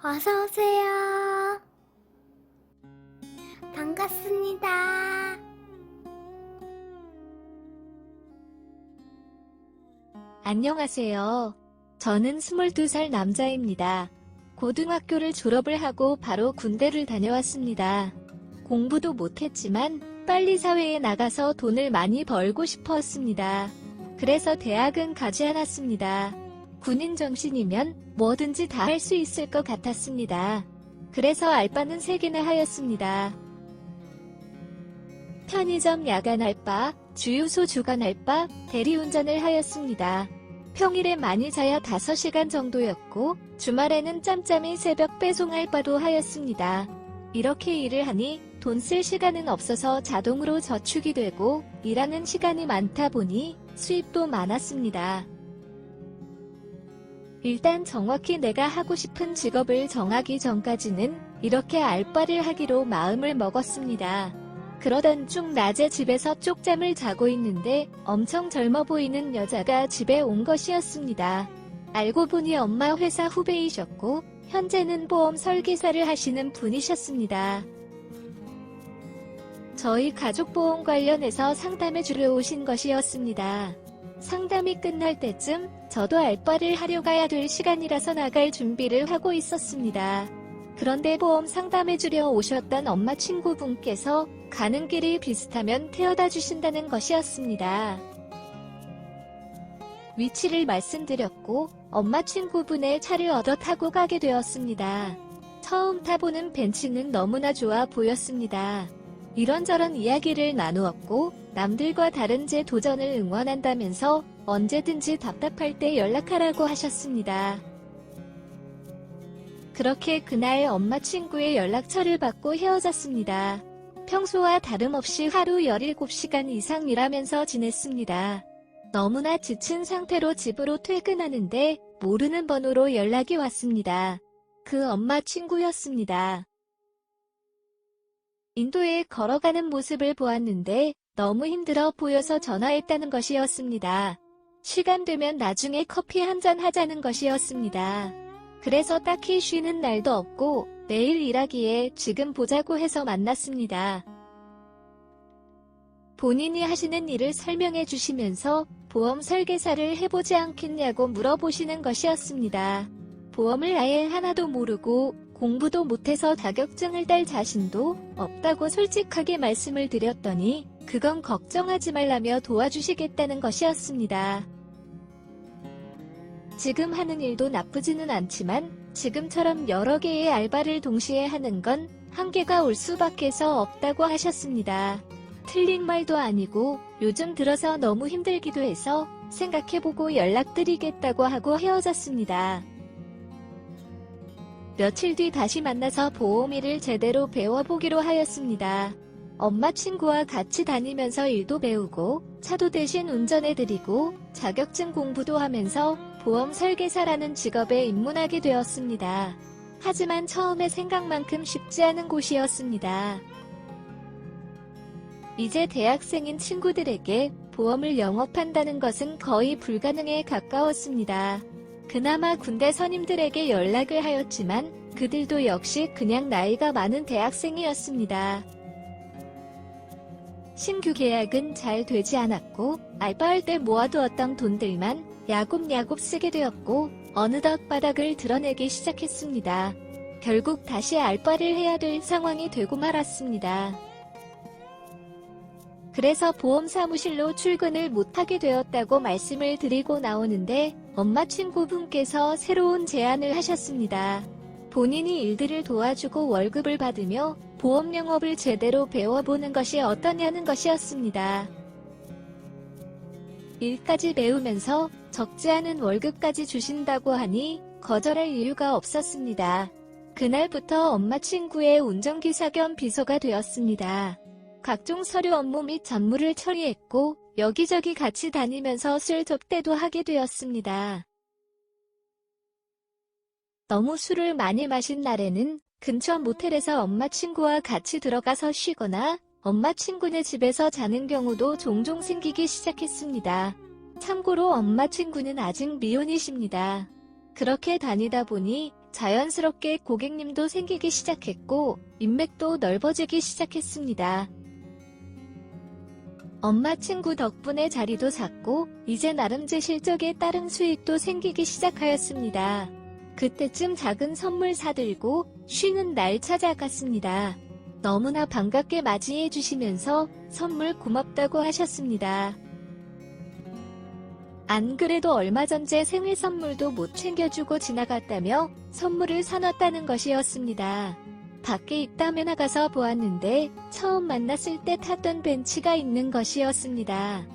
어서오세요. 반갑습니다. 안녕하세요. 저는 22살 남자입니다. 고등학교를 졸업을 하고 바로 군대를 다녀왔습니다. 공부도 못했지만 빨리 사회에 나가서 돈을 많이 벌고 싶었습니다. 그래서 대학은 가지 않았습니다. 군인 정신이면 뭐든지 다 할 수 있을 것 같았습니다. 그래서 알바는 3개나 하였습니다. 편의점 야간 알바, 주유소 주간 알바, 대리운전을 하였습니다. 평일에 많이 자야 5시간 정도였고 주말에는 짬짬이 새벽 배송 알바도 하였습니다. 이렇게 일을 하니 돈 쓸 시간은 없어서 자동으로 저축이 되고 일하는 시간이 많다 보니 수입도 많았습니다. 일단 정확히 내가 하고 싶은 직업을 정하기 전까지는 이렇게 알바를 하기로 마음을 먹었습니다. 그러던 중 낮에 집에서 쪽잠을 자고 있는데 엄청 젊어 보이는 여자가 집에 온 것이었습니다. 알고 보니 엄마 회사 후배이셨고 현재는 보험 설계사를 하시는 분이셨습니다. 저희 가족보험 관련해서 상담해주러 오신 것이었습니다. 상담이 끝날 때쯤 저도 알바를 하려 가야 될 시간이라서 나갈 준비를 하고 있었습니다. 그런데 보험 상담해주려 오셨던 엄마 친구분께서 가는 길이 비슷하면 태워다 주신다는 것이었습니다. 위치를 말씀드렸고 엄마 친구분의 차를 얻어 타고 가게 되었습니다. 처음 타보는 벤츠는 너무나 좋아 보였습니다. 이런저런 이야기를 나누었고 남들과 다른 제 도전을 응원한다면서 언제든지 답답할 때 연락하라고 하셨습니다. 그렇게 그날 엄마 친구의 연락처를 받고 헤어졌습니다. 평소와 다름없이 하루 17시간 이상 일하면서 지냈습니다. 너무나 지친 상태로 집으로 퇴근하는데 모르는 번호로 연락이 왔습니다. 그 엄마 친구였습니다. 인도에 걸어가는 모습을 보았는데 너무 힘들어 보여서 전화했다는 것이었습니다. 시간 되면 나중에 커피 한잔 하자는 것이었습니다. 그래서 딱히 쉬는 날도 없고 내일 일하기에 지금 보자고 해서 만났습니다. 본인이 하시는 일을 설명해 주시면서 보험 설계사를 해보지 않겠냐고 물어보시는 것이었습니다. 보험을 아예 하나도 모르고 공부도 못해서 자격증을 딸 자신도 없다고 솔직하게 말씀을 드렸더니 그건 걱정하지 말라며 도와주시겠다는 것이었습니다. 지금 하는 일도 나쁘지는 않지만 지금처럼 여러 개의 알바를 동시에 하는 건 한계가 올 수밖에서 없다고 하셨습니다. 틀린 말도 아니고 요즘 들어서 너무 힘들기도 해서 생각해보고 연락드리겠다고 하고 헤어졌습니다. 며칠 뒤 다시 만나서 보험 일을 제대로 배워보기로 하였습니다. 엄마 친구와 같이 다니면서 일도 배우고 차도 대신 운전해드리고 자격증 공부도 하면서 보험 설계사라는 직업에 입문하게 되었습니다. 하지만 처음에 생각만큼 쉽지 않은 곳이었습니다. 이제 대학생인 친구들에게 보험을 영업한다는 것은 거의 불가능에 가까웠습니다. 그나마 군대 선임들에게 연락을 하였지만 그들도 역시 그냥 나이가 많은 대학생이었습니다. 신규 계약은 잘 되지 않았고 알바할 때 모아두었던 돈들만 야곱야곱 쓰게 되었고 어느덧 바닥을 드러내기 시작했습니다. 결국 다시 알바를 해야 될 상황이 되고 말았습니다. 그래서 보험사무실로 출근을 못하게 되었다고 말씀을 드리고 나오는데 엄마 친구분께서 새로운 제안을 하셨습니다. 본인이 일들을 도와주고 월급을 받으며 보험 영업을 제대로 배워보는 것이 어떠냐는 것이었습니다. 일까지 배우면서 적지 않은 월급까지 주신다고 하니 거절할 이유가 없었습니다. 그날부터 엄마 친구의 운전기사 겸 비서가 되었습니다. 각종 서류 업무 및 잡무를 처리했고 여기저기 같이 다니면서 술 접대도 하게 되었습니다. 너무 술을 많이 마신 날에는 근처 모텔에서 엄마 친구와 같이 들어가서 쉬거나 엄마 친구네 집에서 자는 경우도 종종 생기기 시작했습니다. 참고로 엄마 친구는 아직 미혼이십니다. 그렇게 다니다 보니 자연스럽게 고객님도 생기기 시작했고 인맥도 넓어지기 시작했습니다. 엄마 친구 덕분에 자리도 잡고 이제 나름 제 실적에 따른 수익도 생기기 시작하였습니다. 그때쯤 작은 선물 사들고 쉬는 날 찾아갔습니다. 너무나 반갑게 맞이해 주시면서 선물 고맙다고 하셨습니다. 안 그래도 얼마 전 제 생일 선물도 못 챙겨주고 지나갔다며 선물을 사놨다는 것이었습니다. 밖에 있다며 나가서 보았는데 처음 만났을 때 탔던 벤츠가 있는 것이었습니다.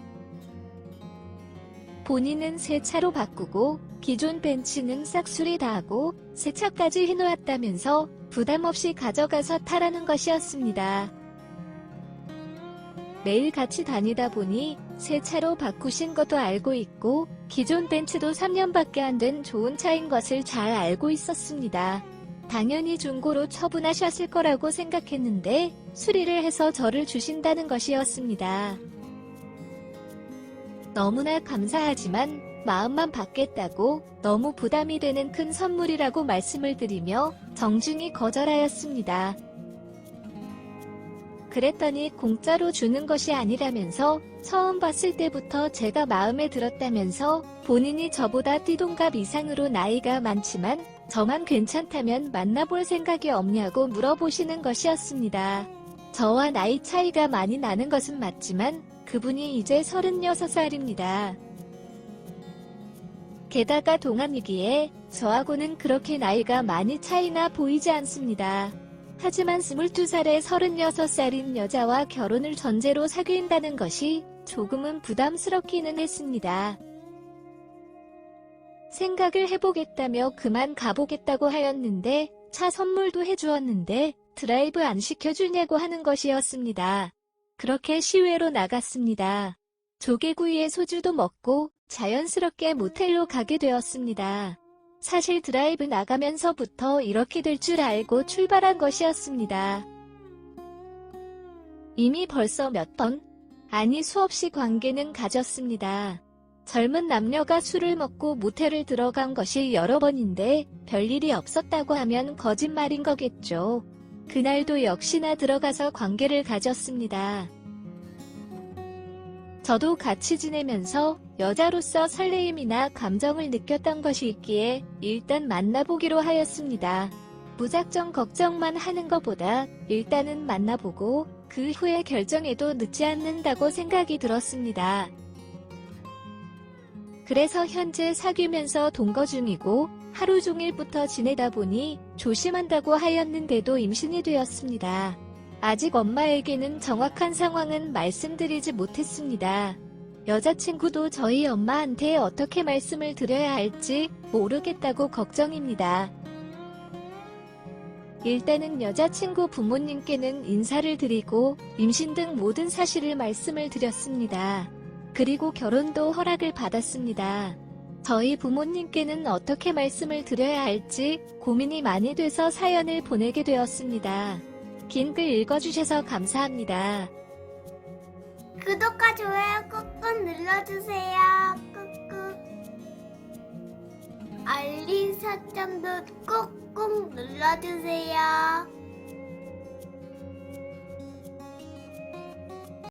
본인은 새 차로 바꾸고 기존 벤츠는 싹수리 다 하고 새 차까지 해놓았다면서 부담 없이 가져가서 타라는 것이었습니다. 매일 같이 다니다 보니 새 차로 바꾸신 것도 알고 있고 기존 벤츠도 3년밖에 안 된 좋은 차인 것을 잘 알고 있었습니다. 당연히 중고로 처분하셨을 거라고 생각했는데 수리를 해서 저를 주신다는 것이었습니다. 너무나 감사하지만 마음만 받겠다고 너무 부담이 되는 큰 선물이라고 말씀을 드리며 정중히 거절하였습니다. 그랬더니 공짜로 주는 것이 아니라면서 처음 봤을 때부터 제가 마음에 들었다면서 본인이 저보다 띠동갑 이상으로 나이가 많지만 저만 괜찮다면 만나볼 생각이 없냐고 물어보시는 것이었습니다. 저와 나이 차이가 많이 나는 것은 맞지만 그분이 이제 36살입니다. 게다가 동안이기에 저하고는 그렇게 나이가 많이 차이나 보이지 않습니다. 하지만 22살에 36살인 여자와 결혼을 전제로 사귄다는 것이 조금은 부담스럽기는 했습니다. 생각을 해보겠다며 그만 가보겠다고 하였는데 차 선물도 해주었는데 드라이브 안 시켜주냐고 하는 것이었습니다. 그렇게 시외로 나갔습니다. 조개구이에 소주도 먹고 자연스럽게 모텔로 가게 되었습니다. 사실 드라이브 나가면서부터 이렇게 될 줄 알고 출발한 것이었습니다. 이미 벌써 몇 번, 아니 수없이 관계는 가졌습니다. 젊은 남녀가 술을 먹고 모텔을 들어간 것이 여러 번인데 별일이 없었다고 하면 거짓말인 거겠죠. 그날도 역시나 들어가서 관계를 가졌습니다. 저도 같이 지내면서 여자로서 설레임이나 감정을 느꼈던 것이 있기에 일단 만나보기로 하였습니다. 무작정 걱정만 하는 것보다 일단은 만나보고 그 후에 결정해도 늦지 않는다고 생각이 들었습니다. 그래서 현재 사귀면서 동거 중이고 하루 종일부터 지내다 보니 조심한다고 하였는데도 임신이 되었습니다. 아직 엄마에게는 정확한 상황은 말씀드리지 못했습니다. 여자친구도 저희 엄마한테 어떻게 말씀을 드려야 할지 모르겠다고 걱정입니다. 일단은 여자친구 부모님께는 인사를 드리고 임신 등 모든 사실을 말씀을 드렸습니다. 그리고 결혼도 허락을 받았습니다. 저희 부모님께는 어떻게 말씀을 드려야 할지 고민이 많이 돼서 사연을 보내게 되었습니다. 긴 글 읽어주셔서 감사합니다. 구독과 좋아요 꾹꾹 눌러주세요. 꾹꾹. 알림 설정도 꾹꾹 눌러주세요.